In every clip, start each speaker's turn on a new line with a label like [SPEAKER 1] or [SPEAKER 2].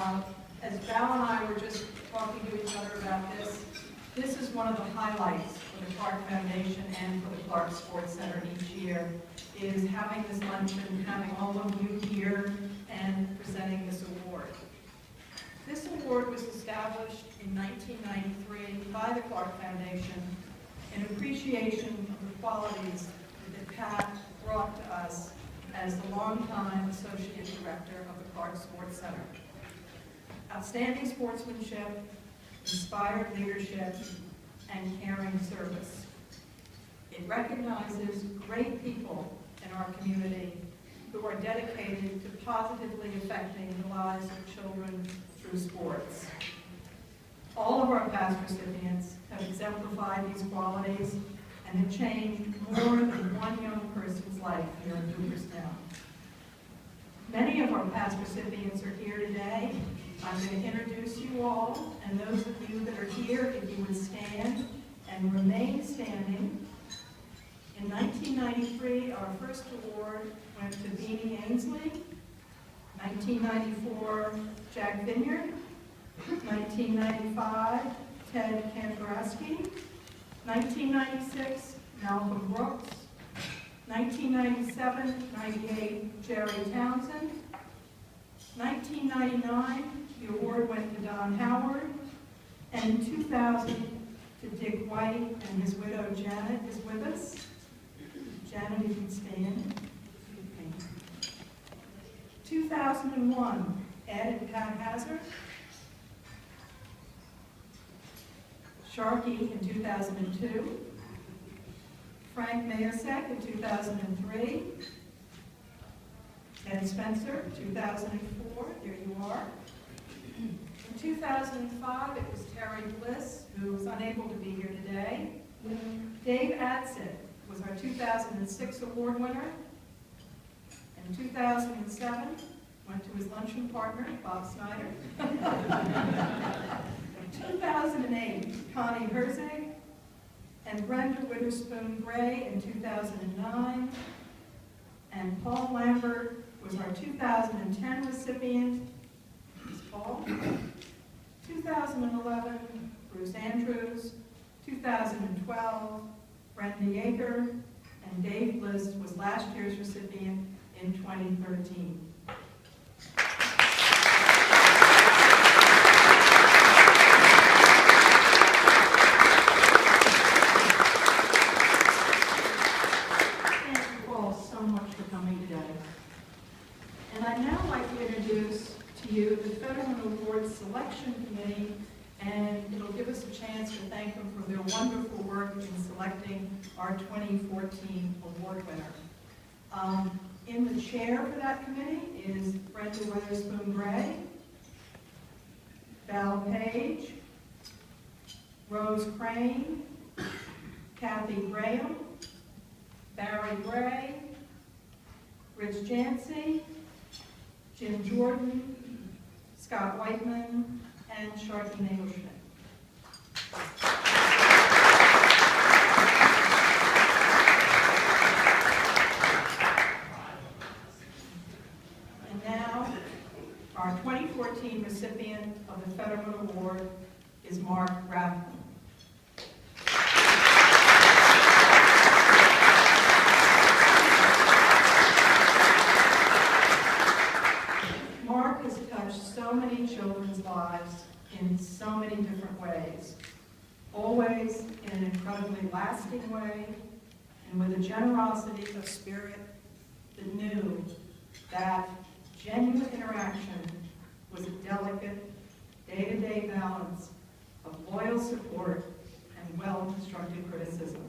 [SPEAKER 1] As Val and I were just talking to each other about this is one of the highlights for the Clark Foundation and for the Clark Sports Center each year, is having this luncheon, having all of you here, and presenting this award. This award was established in 1993 by the Clark Foundation in appreciation of the qualities that Pat brought to us as the longtime Associate Director of the Clark Sports Center. Outstanding sportsmanship, inspired leadership, and caring service. It recognizes great people in our community who are dedicated to positively affecting the lives of children through sports. All of our past recipients have exemplified these qualities and have changed more than one young person's life here in Cooperstown. Many of our past recipients are here today. I'm going to introduce you all, and those of you that are here, if you would stand and remain standing. In 1993, our first award went to Beanie Ainsley. 1994, Jack Vineyard. 1995, Ted Kantorowski. 1996, Malcolm Brooks. 1997-98, Jerry Townsend. 1999, the award went to Don Howard. And in 2000, to Dick White, and his widow Janet is with us. Janet, if you'd stand. 2001, Ed and Pat Hazard. Sharkey in 2002. Frank Mayersack in 2003. Ed Spencer, 2004, there you are. In 2005, it was Terry Bliss, who was unable to be here today. Dave Adsit was our 2006 award winner. In 2007, went to his luncheon partner, Bob Snyder. In 2008, Connie Herzig, and Brenda Witherspoon Gray in 2009. And Paul Lambert was our 2010 recipient. Here's Paul. 2011, Bruce Andrews. 2012, Brenda Yeager. And Dave Bliss was last year's recipient in 2013. The Fetterman Award Selection Committee, and it'll give us a chance to thank them for their wonderful work in selecting our 2014 award winner. In the chair for that committee is Brenda Witherspoon Gray, Val Page, Rose Crane, Kathy Graham, Barry Gray, Rich Jancy, Jim Jordan, Scott Whiteman, and Sharkey Nagelschmidt. And now, our 2014 recipient of the Fetterman Award is Mark Rathbun. Mark has touched so many children's lives in so many different ways, always in an incredibly lasting way, and with a generosity of spirit that knew that genuine interaction was a delicate, day-to-day balance of loyal support and well-constructed criticism.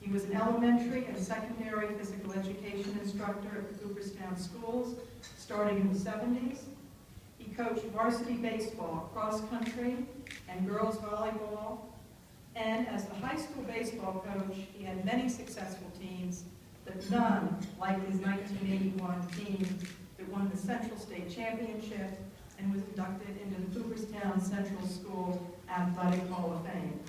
[SPEAKER 1] He was an elementary and secondary physical education instructor at the Cooperstown schools, starting in the 70s. He coached varsity baseball, cross country, and girls volleyball. And as the high school baseball coach, he had many successful teams, but none like his 1981 team that won the Central State Championship and was inducted into the Cooperstown Central School Athletic Hall of Fame.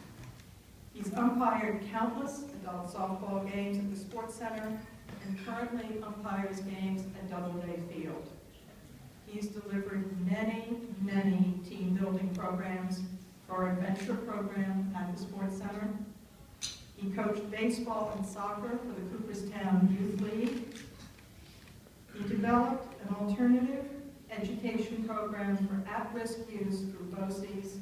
[SPEAKER 1] He's umpired countless adult softball games at the Sports Center and currently umpires games at Doubleday Field. He's delivered many, many team-building programs for our adventure program at the Sports Center. He coached baseball and soccer for the Cooperstown Youth League. He developed an alternative education program for at-risk youth through BOCES,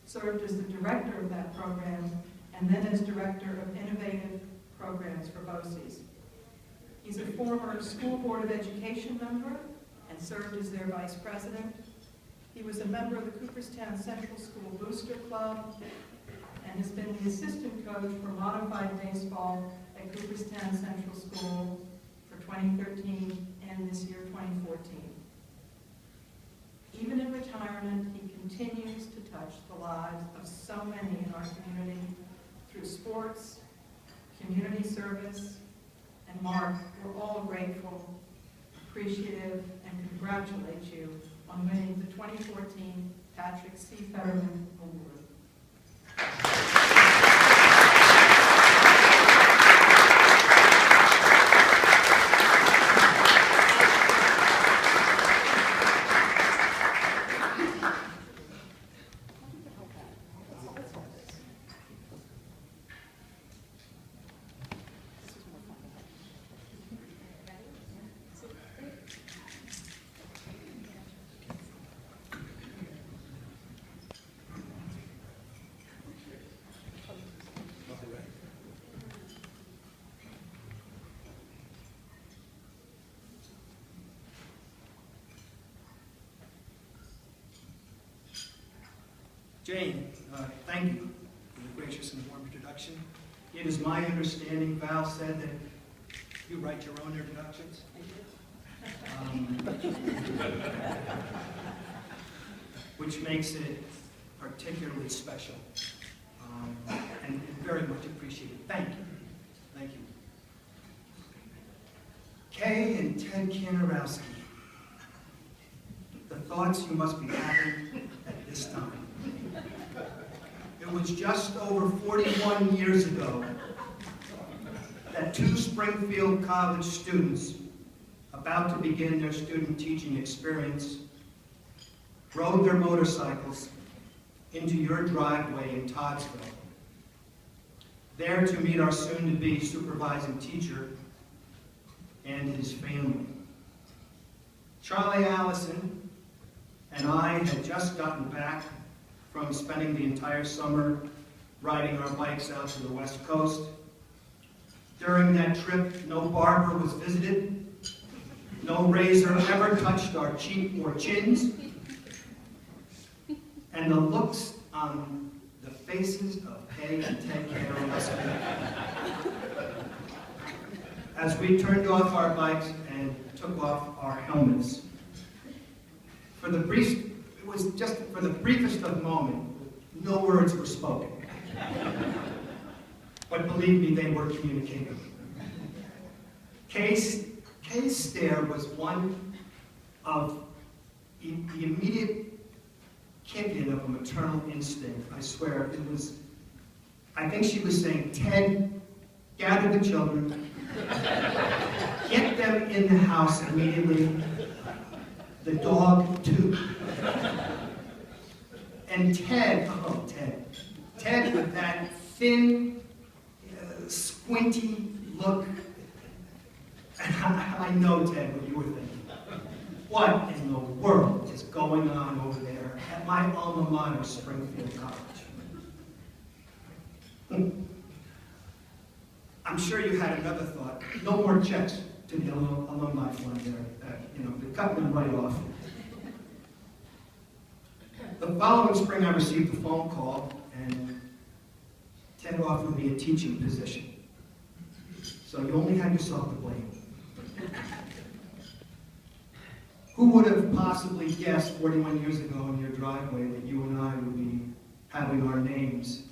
[SPEAKER 1] served as the director of that program, and then as director of innovative programs for BOCES. He's a former School Board of Education member and served as their vice president. He was a member of the Cooperstown Central School Booster Club and has been the assistant coach for modified baseball at Cooperstown Central School for 2013 and this year, 2014. Even in retirement, he continues to touch the lives of so many in our community through sports, community service, and Mark, we're all grateful, appreciative, and congratulate you on winning the 2014 Patrick C. Fetterman Award.
[SPEAKER 2] Jane, thank you for the gracious and warm introduction. It is my understanding, Val said, that you write your own introductions. Which makes it particularly special and very much appreciated. Thank you. Thank you. Kay and Ted Kanarowski, the thoughts you must be having at this time. It was just over 41 years ago that two Springfield College students about to begin their student teaching experience rode their motorcycles into your driveway in Toddsville, there to meet our soon-to-be supervising teacher and his family. Charlie Allison and I had just gotten back from spending the entire summer riding our bikes out to the West Coast. During that trip, no barber was visited, no razor ever touched our cheek or chins, and the looks on the faces of Kay and Ted Kanarowski as we turned off our bikes and took off our helmets. It was just for the briefest of moments, no words were spoken. But believe me, they were communicating. Kay's stare was one of the immediate kick-in of a maternal instinct. I swear, I think she was saying, Ted, gather the children, get them in the house immediately, the dog too. And Ted, oh Ted with that thin, squinty look. And I know, Ted, what you were thinking. What in the world is going on over there at my alma mater, Springfield College? I'm sure you had another thought. No more checks to the alumni fund there. They're cutting them right off. The following spring, I received a phone call, and Ted offered me a teaching position. So you only had yourself to blame. Who would have possibly guessed 41 years ago in your driveway that you and I would be having our names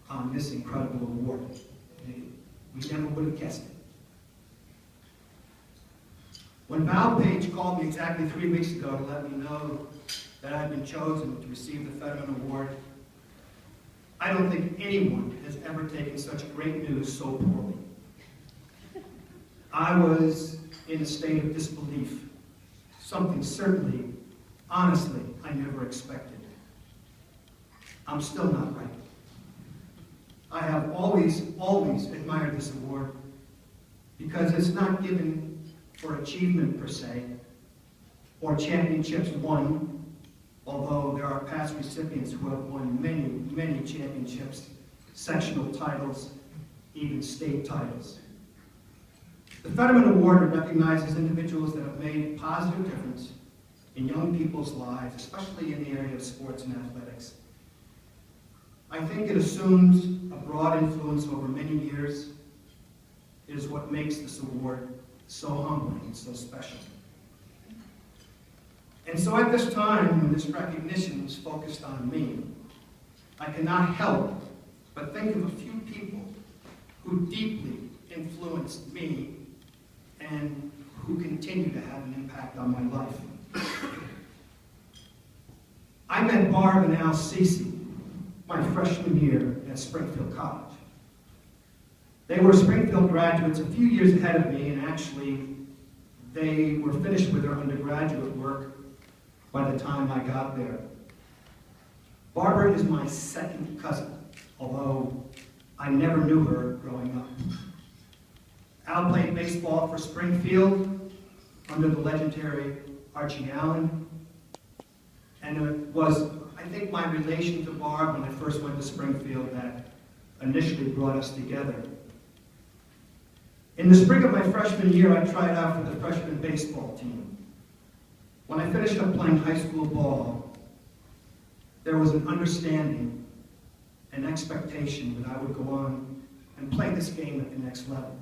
[SPEAKER 2] on this incredible award? We never would have guessed it. When Val Page called me exactly 3 weeks ago to let me know that I'd been chosen to receive the Fetterman Award, I don't think anyone has ever taken such great news so poorly. I was in a state of disbelief. something certainly, honestly, I never expected. I'm still not right. I have always admired this award because it's not given for achievement per se, or championships won, although there are past recipients who have won many championships, sectional titles, even state titles. The Fetterman Award recognizes individuals that have made a positive difference in young people's lives, especially in the area of sports and athletics. I think it assumes a broad influence over many years. It is what makes this award so humbling and so special. And so at this time, when this recognition is focused on me, I cannot help but think of a few people who deeply influenced me and who continue to have an impact on my life. I met Barb and Al Cece my freshman year at Springfield College. They were Springfield graduates a few years ahead of me, and actually they were finished with their undergraduate work by the time I got there. Barbara is my second cousin, although I never knew her growing up. Al played baseball for Springfield under the legendary Archie Allen, and it was, I think, my relation to Barb when I first went to Springfield that initially brought us together. In the spring of my freshman year, I tried out for the freshman baseball team. When I finished up playing high school ball, there was an understanding, an expectation that I would go on and play this game at the next level.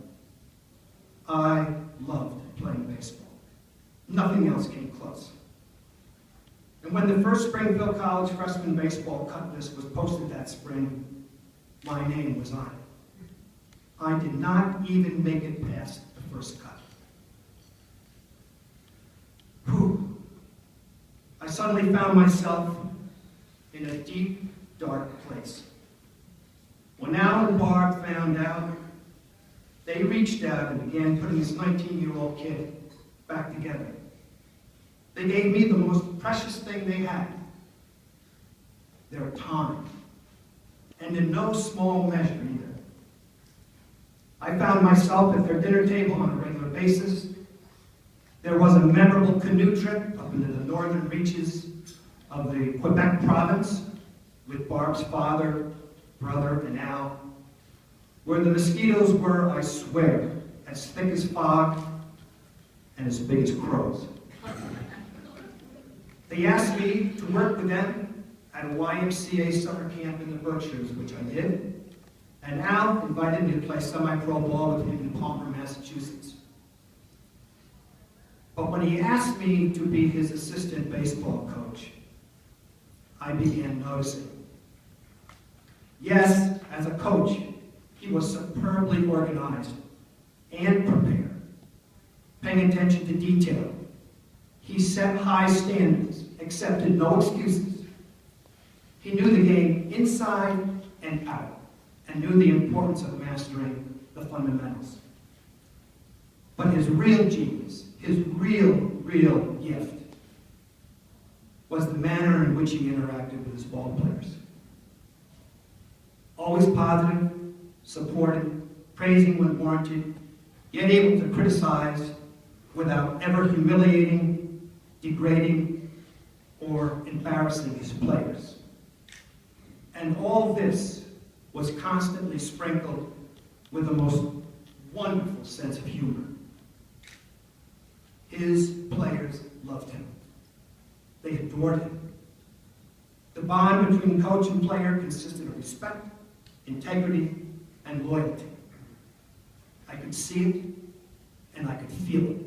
[SPEAKER 2] I loved playing baseball. Nothing else came close. And when the first Springfield College freshman baseball cut list was posted that spring, my name was on it. I did not even make it past the first cut. Whew. I suddenly found myself in a deep, dark place. When Al and Barb found out, they reached out and began putting this 19-year-old kid back together. They gave me the most precious thing they had, their time, and in no small measure either. I found myself at their dinner table on a regular basis. There was a memorable canoe trip up into the northern reaches of the Quebec province with Barb's father, brother, and Al, where the mosquitoes were, I swear, as thick as fog and as big as crows. They asked me to work with them at a YMCA summer camp in the Berkshires, which I did, and Al invited me to play semi-pro ball with him in Palmer, Massachusetts. But when he asked me to be his assistant baseball coach, I began noticing. Yes, as a coach, he was superbly organized and prepared, paying attention to detail. He set high standards, accepted no excuses. He knew the game inside and out, and knew the importance of mastering the fundamentals. But his real genius, his real gift, was the manner in which he interacted with his ball players. Always positive, supportive, praising when warranted, yet able to criticize without ever humiliating, degrading, or embarrassing his players. And all this was constantly sprinkled with the most wonderful sense of humor. His players loved him. They adored him. The bond between coach and player consisted of respect, integrity, and loyalty. I could see it, and I could feel it.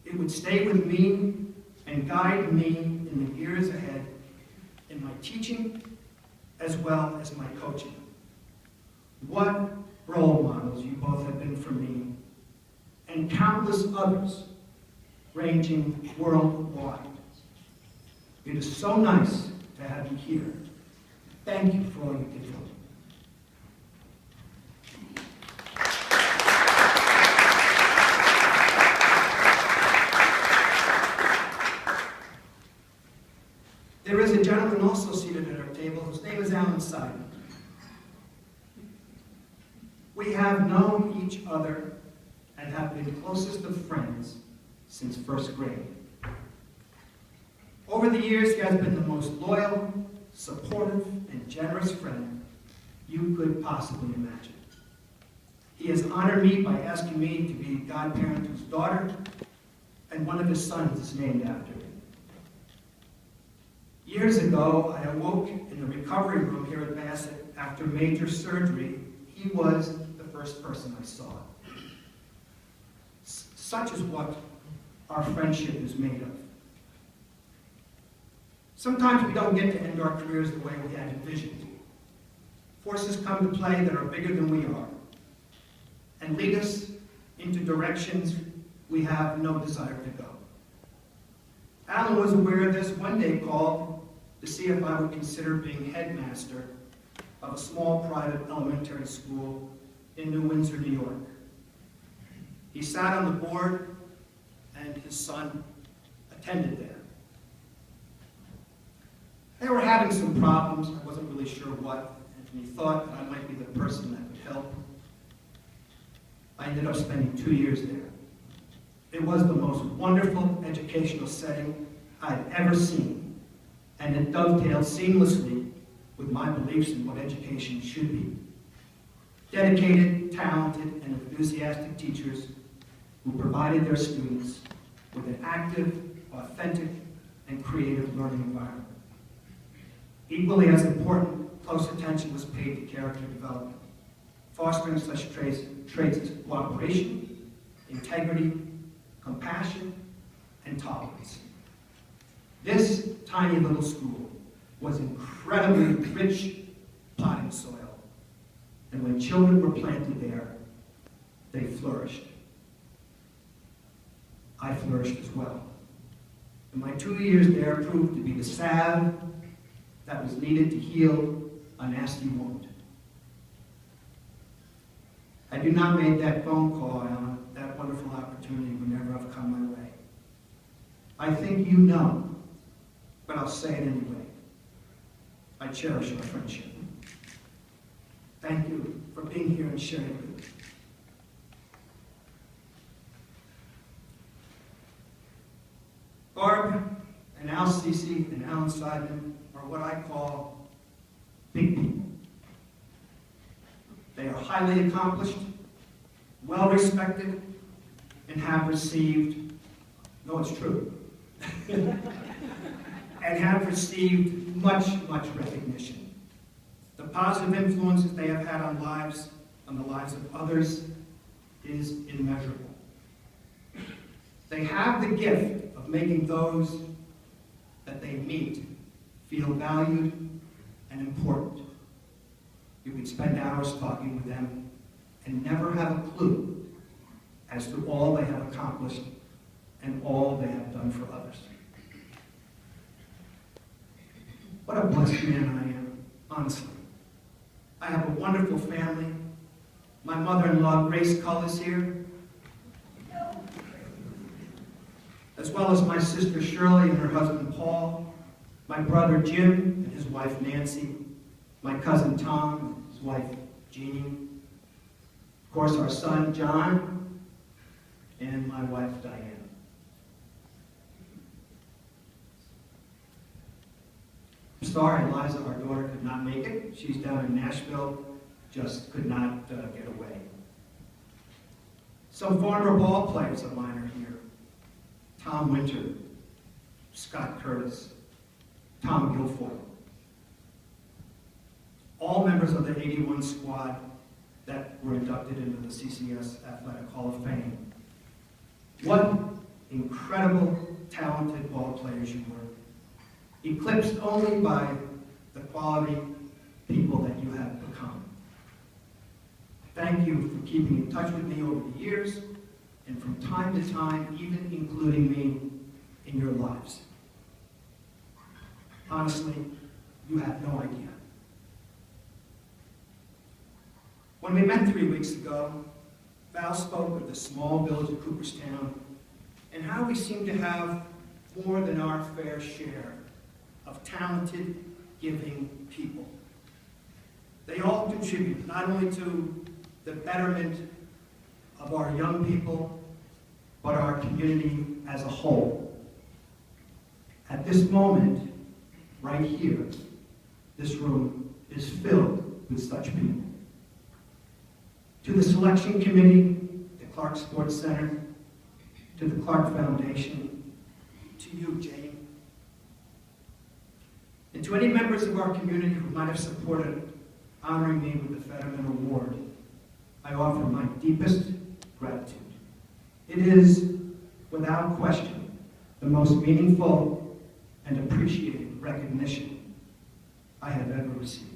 [SPEAKER 2] It would stay with me and guide me in the years ahead in my teaching as well as my coaching. What role models you both have been for me, and countless others ranging worldwide. It is so nice to have you here. Thank you for all you did for me. beside me. We have known each other and have been closest of friends since first grade. Over the years, he has been the most loyal, supportive, and generous friend you could possibly imagine. He has honored me by asking me to be godparent to his daughter, and one of his sons is named after me. Years ago, I awoke in the recovery room here at Bassett after major surgery. He was the first person I saw. Such is what our friendship is made of. Sometimes we don't get to end our careers the way we had envisioned. Forces come to play that are bigger than we are and lead us into directions we have no desire to go. Alan was aware of this, one day called to see if I would consider being headmaster of a small private elementary school in New Windsor, New York. He sat on the board and his son attended there. They were having some problems, I wasn't really sure what, and he thought that I might be the person that could help. I ended up spending 2 years there. It was the most wonderful educational setting I'd ever seen, and it dovetailed seamlessly with my beliefs in what education should be. Dedicated, talented, and enthusiastic teachers who provided their students with an active, authentic, and creative learning environment. Equally as important, close attention was paid to character development, fostering such traits as cooperation, integrity, compassion, and tolerance. This tiny little school was incredibly rich potting soil, and when children were planted there, they flourished. I flourished as well. And my 2 years there proved to be the salve that was needed to heal a nasty wound. I do not make that phone call, Alan. That wonderful opportunity would never have come my way. I think you know, but I'll say it anyway. I cherish our friendship. Thank you for being here and sharing with me. Barb and Al Cece and Alan Seidman are what I call big people. They are highly accomplished, well-respected, and have received, no, it's true, and have received much, much recognition. The positive influences they have had on the lives of others, is immeasurable. They have the gift of making those that they meet feel valued and important. You could spend hours talking with them and never have a clue as to all they have accomplished and all they have done for others. What a blessed man I am, honestly. I have a wonderful family. My mother-in-law, Grace Cull, is here, as well as my sister Shirley and her husband Paul, my brother Jim and his wife Nancy, my cousin Tom and his wife Jeannie, of course our son John, and my wife Diane. I'm sorry, Liza, our daughter, could not make it. She's down in Nashville, just could not get away. Some former ball players of mine are here. Tom Winter, Scott Curtis, Tom Guilfoyle. All members of the 81 squad that were inducted into the CCS Athletic Hall of Fame. What incredible, talented ball players you were, eclipsed only by the quality people that you have become. Thank you for keeping in touch with me over the years, and from time to time, even including me in your lives. Honestly, you have no idea. When we met 3 weeks ago, Val spoke of the small village of Cooperstown and how we seem to have more than our fair share of talented, giving people. They all contribute not only to the betterment of our young people, but our community as a whole. At this moment, right here, this room is filled with such people. To the selection committee, the Clark Sports Center, to the Clark Foundation, to you, Jane, and to any members of our community who might have supported honoring me with the Fetterman Award, I offer my deepest gratitude. It is, without question, the most meaningful and appreciated recognition I have ever received.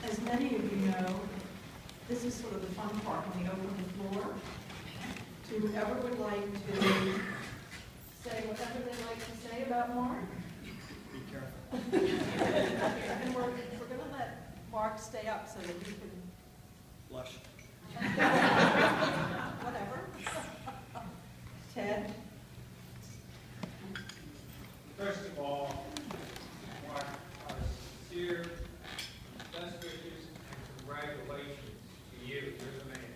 [SPEAKER 1] As many of you know, this is sort of the fun part when we open the floor. To whoever would like to say whatever they'd like to say about Mark.
[SPEAKER 2] Be careful.
[SPEAKER 1] And we're going to let Mark stay up so that he can,
[SPEAKER 2] Blush.
[SPEAKER 1] whatever. Ted?
[SPEAKER 3] First of all, Mark, our sincere best wishes and congratulations to you. You're the man.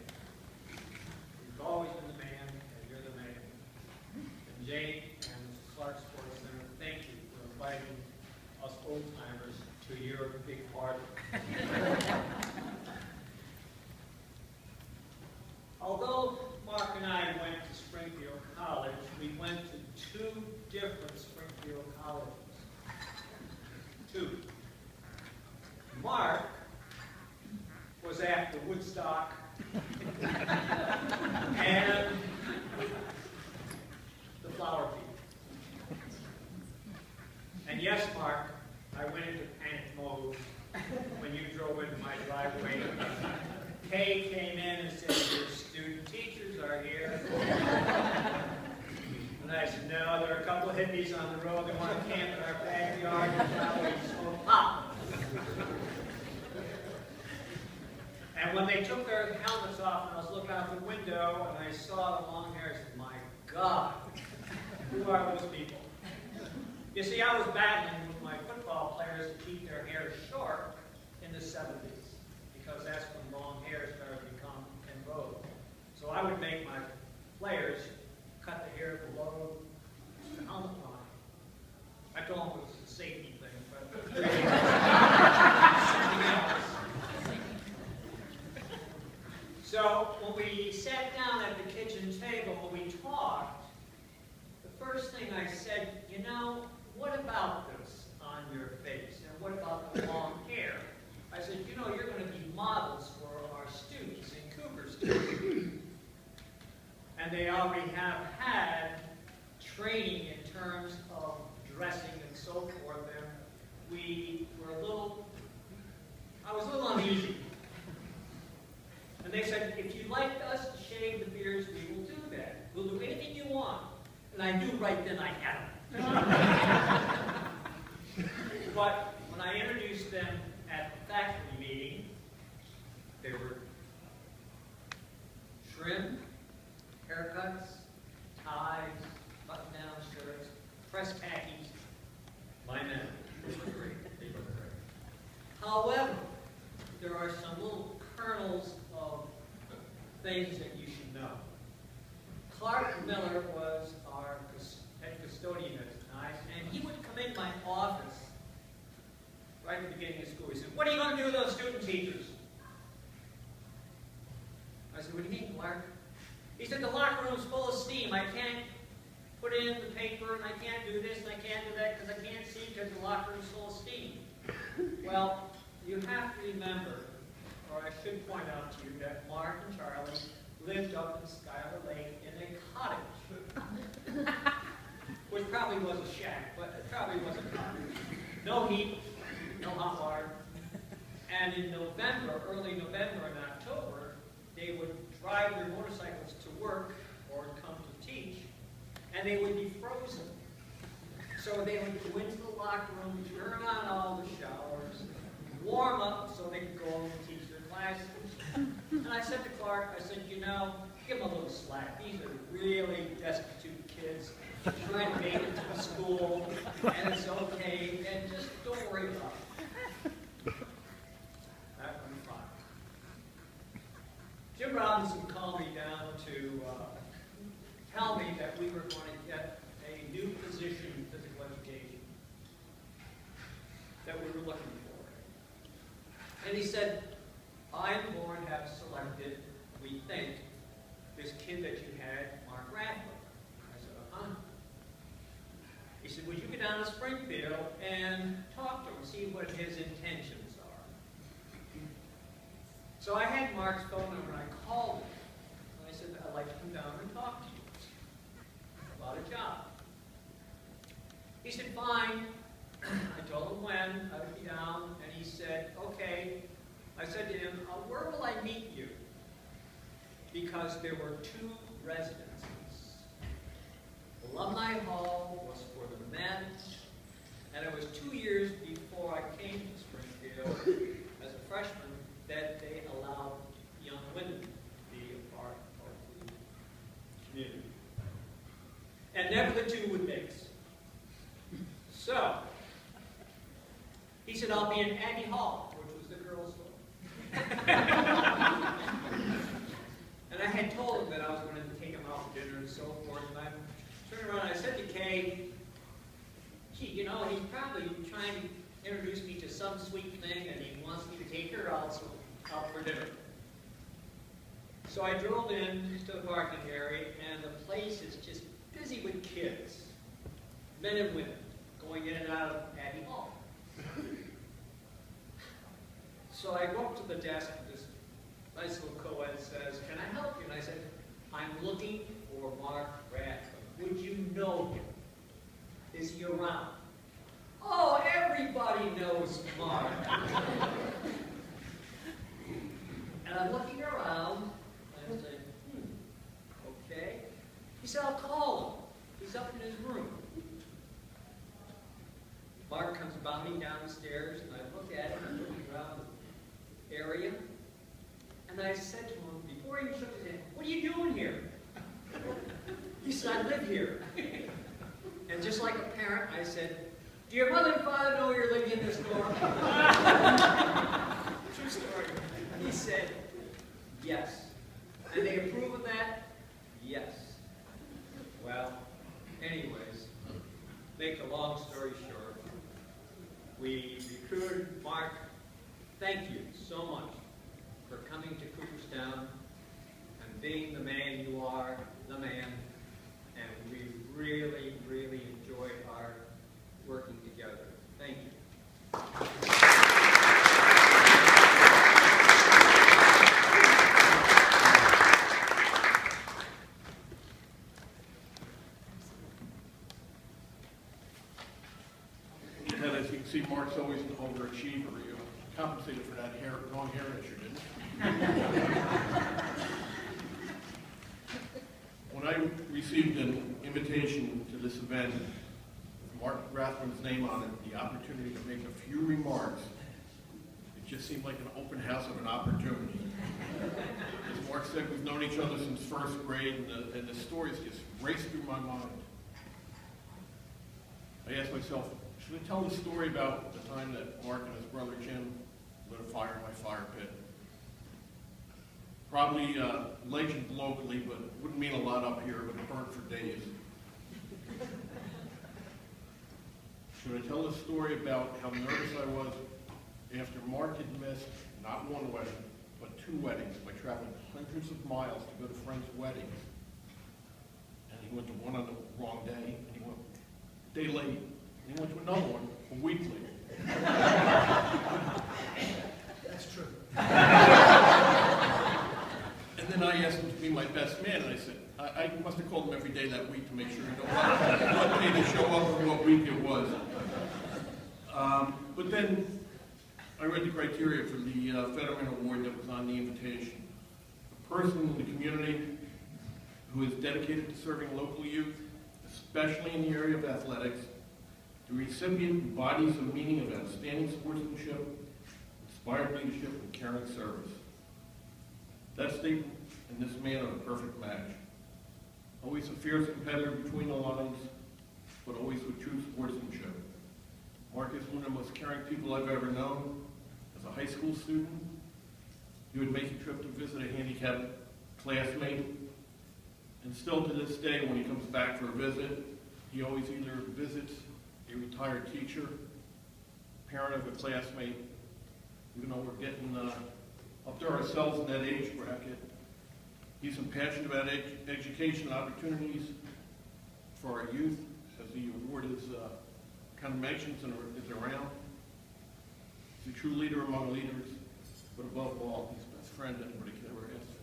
[SPEAKER 3] You've always been the man, and you're the man. And Jane and Clark Sports Center, thank you for inviting us old-timers to your big party. Although Mark and I went to Springfield College, we went to two different Springfield colleges. Two. Mark was after Woodstock and the flower field. And yes, Mark, I went into panic mode when you drove into my driveway. Kay came in and said, your student teachers are here. And I said, no, there are a couple of hippies on the road. They want to camp in our backyard and probably smoke pot. And when they took their helmets off and I was looking out the window and I saw the long hair, I said, my God, who are those people? You see, I was battling with my football players to keep their hair short in the 70s, because that's when long hair started to become in vogue. So I would make my players cut the hair below the helmet line. I told them it was a safety thing, but something else. So when we sat down at the kitchen table and we talked, the first thing I said, you know, what about this on your face? And what about the long hair? I said, you know, you're going to be models for our students in Cooperstown. And they already have had training in terms of dressing and so forth. And we were I was a little uneasy. And they said, if you'd like us to shave the beards, we will do that. We'll do anything you want. And I knew right then I had them. But when I introduced them at the faculty meeting, they were trim, haircuts, ties, button-down shirts, press khakis. My men, they look great. They look great. However, there are some little kernels of things that you should know. Clark Miller was our head custodian at the time, and he would come in my office right at the beginning of school. He said, what are you going to do with those student teachers? I said, what do you mean, Clark? He said, the locker room's full of steam. I can't put in the paper, and I can't do this, and I can't do that, because I can't see because the locker room's full of steam. Well, you have to remember, or I should point out to you, that Mark and Charlie lived up in Schuyler Lake in a cottage. Which probably was a shack, but it probably was a cottage. No heat, no hot water. And in November, early November and October, they would drive their motorcycles to work or come to teach, and they would be frozen. So they would go into the locker room, turn on all the showers, warm up so they could go home and teach their classes. And I said to Clark, I said, you know, give them a little slack. These are really destitute kids trying to make it to the school, and it's okay, and just don't worry about it. That went fine. Jim Robinson called me down to tell me that we were going to get a new position in physical education that we were looking for. And he said, I and Lauren have selected, we think, this kid that you had, Mark Rathbun. I said, uh-huh. He said, would you go down to Springfield and talk to him, see what his intentions are? So I had Mark's phone number and I called him. And I said, I'd like to come down and talk to you about a job. He said, fine. I told him when I would be down, and he said, okay. I said to him, where will I meet you? Because there were two residencies. Alumni Hall was for the men, and it was 2 years before I came to Springfield as a freshman that they allowed young women to be a part of the community. And never the two would mix. So, he said, I'll be in Abbey Hall, which was the girls' hall. And I had told him that I was going to take him out for dinner and so forth. And I turned around and I said to Kay, gee, you know, he's probably trying to introduce me to some sweet thing and he wants me to take her out for dinner. So I drove in to the parking area and the place is just busy with kids, men and women, going in and out of Abbey Hall. So I go up to the desk and this nice little co-ed says, can I help you? And I said, I'm looking for Mark Rathbun. Would you know him? Is he around? Oh, everybody knows Mark. And I'm looking around, and I said, okay. He said, I'll call him. He's up in his room. Mark comes bounding down the stairs, and I look at him, I'm looking around the area, and I said to him, before he shook his hand, what are you doing here? He said, I live here. And just like a parent, I said, do your mother and father know you're living in this dorm? True story. And he said, yes. And they approve of that? Yes. Well, anyways, make a long story short, we recruited Mark. Thank you so much for coming to Cooperstown and being the man you are, the man. And we really, really enjoyed our working together. Thank you.
[SPEAKER 4] And as you can see, Mark's always an overachiever. You compensated for that long hair issue, didn't you? When I received an invitation to this event, with Mark Rathbun's name on it, the opportunity to make a few remarks, it just seemed like an open house of an opportunity. As Mark said, we've known each other since first grade, and the stories just raced through my mind. I asked myself, should I tell the story about the time that Mark and his brother Jim lit a fire in my fire pit? Probably legend locally, but wouldn't mean a lot up here, but it burned for days. Should I tell the story about how nervous I was after Mark had missed not one wedding, but 2 weddings by traveling hundreds of miles to go to friends' weddings? And he went to one on the wrong day, and he went a day late, and he went to another one a week later.
[SPEAKER 2] That's true.
[SPEAKER 4] And then I asked him to be my best man, and I said, I must have called him every day that week to make sure what day to show up or what week it was. But then I read the criteria for the Fetterman Award that was on the invitation. A person in the community who is dedicated to serving local youth, especially in the area of athletics. The recipient embodies the meaning of outstanding sportsmanship, inspired leadership, and caring service. That statement and this man are a perfect match. Always a fierce competitor between the lines, but always with true sportsmanship. Mark is one of the most caring people I've ever known. As a high school student, he would make a trip to visit a handicapped classmate, and still to this day, when he comes back for a visit, he always either visits a retired teacher, parent of a classmate, even though we're getting up to ourselves in that age bracket. He's impassioned about education and opportunities for our youth, as the award is kind of mentions and is around. He's a true leader among leaders, but above all, he's the best friend anybody could ever ask for.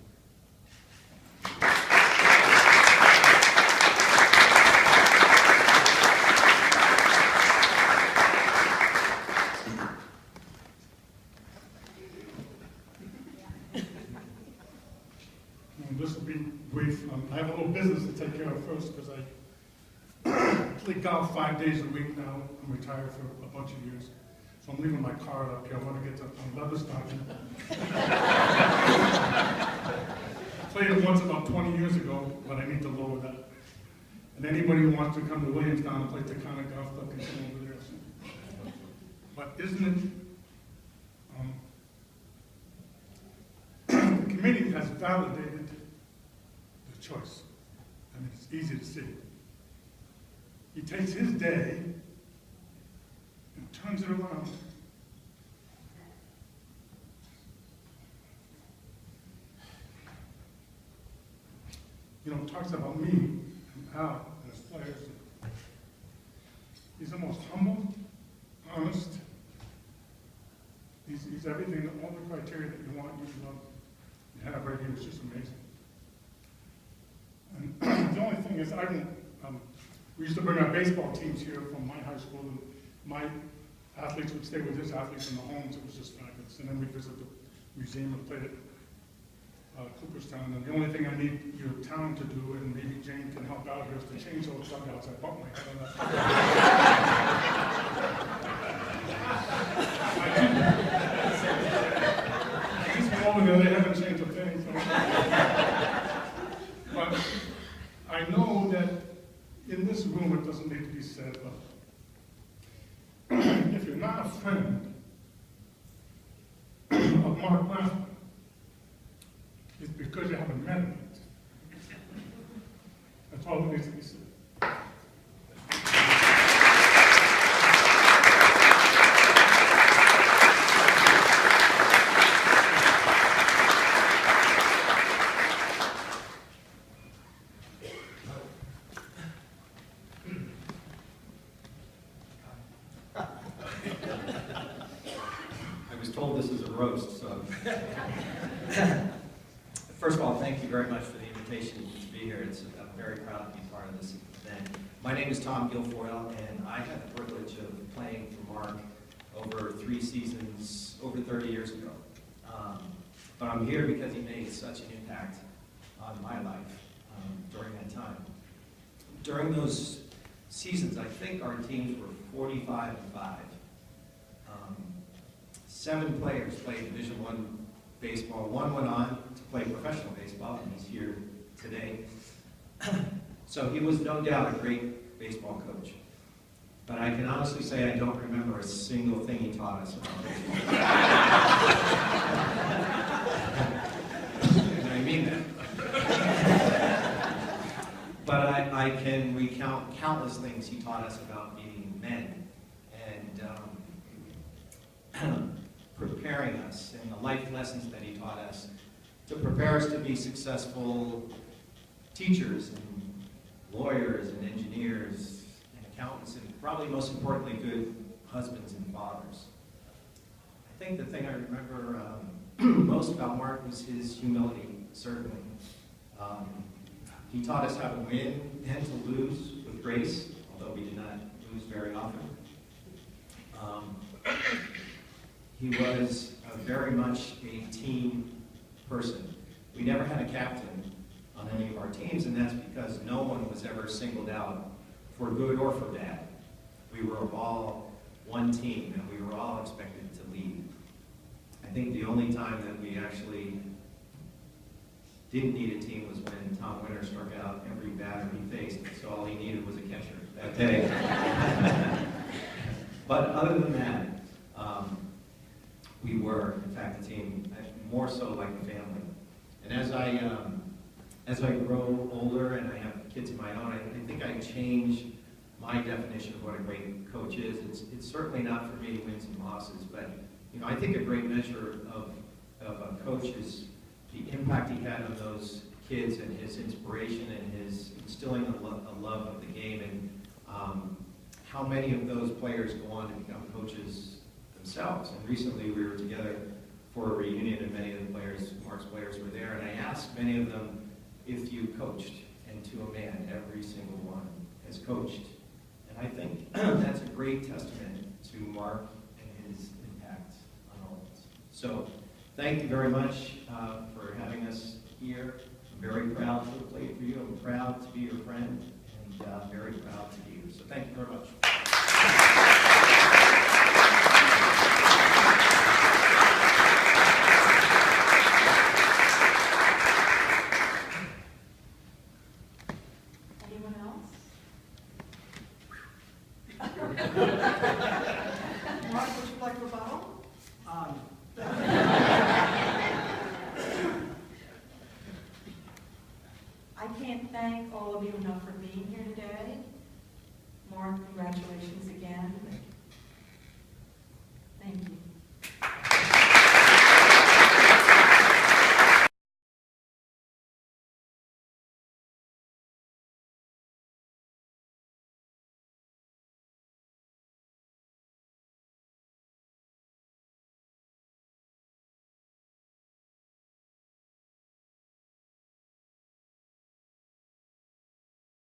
[SPEAKER 5] This will be brief. I have a little business to take care of first because I play golf 5 days a week now. I'm retired for a bunch of years. So I'm leaving my card up here. I want to get to Leatherstocking. I played it once about 20 years ago, but I need to lower that. And anybody who wants to come to Williamstown and play Taconic Golf Club can come over there. But isn't it? The committee has validated the choice. I mean, it's easy to see. He takes his day and turns it around. You know, talks about me and Al and his players. He's the most humble, honest. He's everything, all the criteria that you want, you have right here. It's just amazing. And the only thing is, we used to bring our baseball teams here from my high school, and my athletes would stay with his athletes in the homes. It was just fabulous. And then we'd visit the museum and played at Cooperstown. And the only thing I need your town to do, and maybe Jane can help out here, is to change those dugouts. I bumped my head on that. I just went over there, they haven't changed a thing. So. But I know that in this room it doesn't need to be said, but if you're not a friend of Mark Rathbun, it's because you haven't met him yet. That's all that needs to be said.
[SPEAKER 6] First of all, thank you very much for the invitation to be here. I'm very proud to be part of this event. My name is Tom Guilfoyle, and I had the privilege of playing for Mark over 3 seasons, over 30 years ago. But I'm here because he made such an impact on my life during that time. During those seasons, I think our teams were 45-5. 7 players played Division I baseball. 1 went on to play professional baseball, and he's here today. So he was no doubt a great baseball coach. But I can honestly say I don't remember a single thing he taught us about baseball. And I mean that. But I can recount countless things he taught us about being men and preparing us, and the life lessons that he taught us to prepare us to be successful teachers and lawyers and engineers and accountants, and probably most importantly, good husbands and fathers. I think the thing I remember most about Mark was his humility, certainly. He taught us how to win and to lose with grace, although we did not lose very often. He was very much a team person. We never had a captain on any of our teams, and that's because no one was ever singled out for good or for bad. We were all one team, and we were all expected to lead. I think the only time that we actually didn't need a team was when Tom Winter struck out every batter he faced, so all he needed was a catcher that day. But other than that, we were, in fact, a team more so like a family. And as I grow older and I have kids of my own, I think I change my definition of what a great coach is. It's certainly not for me wins and losses, but I think a great measure of a coach is the impact he had on those kids and his inspiration and his instilling a love of the game, and how many of those players go on to become coaches themselves. And recently we were together for a reunion, and many of the players, Mark's players, were there, and I asked many of them if you coached, and to a man, every single one has coached. And I think that's a great testament to Mark and his impact on all of us. So thank you very much for having us here. I'm very proud to have played for you. I'm proud to be your friend, and very proud to be here. So thank you very much.